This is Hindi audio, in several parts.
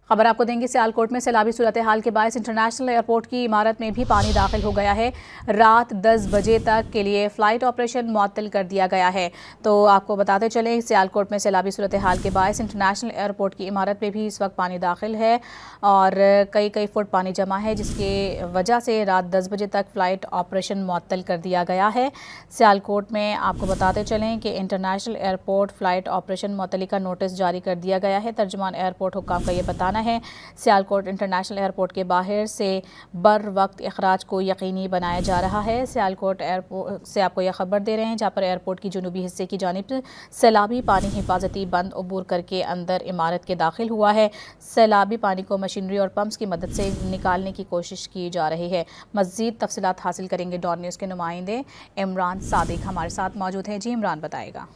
खबर आपको देंगे सियालकोट में सैलाबी सूरत हाल के बायस इंटरनेशनल एयरपोर्ट की इमारत में भी पानी दाखिल हो गया है। रात 10 बजे तक के लिए फ़्लाइट ऑपरेशन मुअत्तल कर दिया गया है। तो आपको बताते चलें, सियालकोट में सैलाबी सूरत हाल के बायस इंटरनेशनल एयरपोर्ट की इमारत में भी इस वक्त पानी दाखिल है और कई फुट पानी जमा है, जिसकी वजह से रात 10 बजे तक फ़्लाइट ऑपरेशन मुअत्तल कर दिया गया है। सियालकोट में आपको बताते चलें कि इंटरनेशनल एयरपोर्ट फ़्लाइट ऑपरेशन मुअत्तली का नोटिस जारी कर दिया गया है। तर्जुमान एयरपोर्ट हुक्काम का ये बताना है सियालकोट इंटरनेशनल एयरपोर्ट के बाहर से बर वक्त इखराज को यकीनी बनाया जा रहा है। सियालकोट एयरपोर्ट से आपको यह खबर दे रहे हैं, जहाँ पर एयरपोर्ट की जुनूबी हिस्से की जानिब सैलाबी पानी हिफाजती बंद अबूर करके अंदर इमारत के दाखिल हुआ है। सैलाबी पानी को मशीनरी और पंप्स की मदद से निकालने की कोशिश की जा रही है। मज़ीद तफसीलात हासिल करेंगे डॉन न्यूज़ के नुमाइंदे इमरान सादिक हमारे साथ मौजूद हैं। जी इमरान, बताएगा।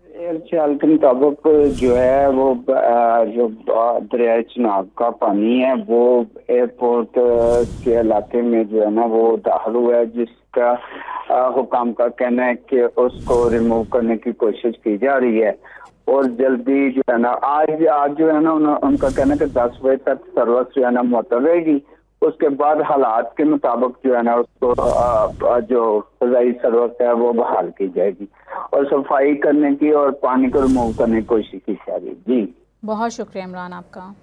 एयर ख्याल के मुताबिक जो है वो जो दरिया चिनाब का पानी है वो एयरपोर्ट के इलाके में जो है ना वो दाखिल हुआ है, जिसका हुकाम का कहना है कि उसको रिमूव करने की कोशिश की जा रही है और जल्दी जो है ना आज जो है ना उनका कहना है कि 10 बजे तक सर्विस जो है ना मुअत्तल रहेगी। उसके बाद हालात के मुताबिक जो है ना उसको जो फजाई सर्विस है वो बहाल की जाएगी और सफाई करने की और पानी को रिमूव करने की कोशिश की जा रही है। जी बहुत शुक्रिया इमरान आपका।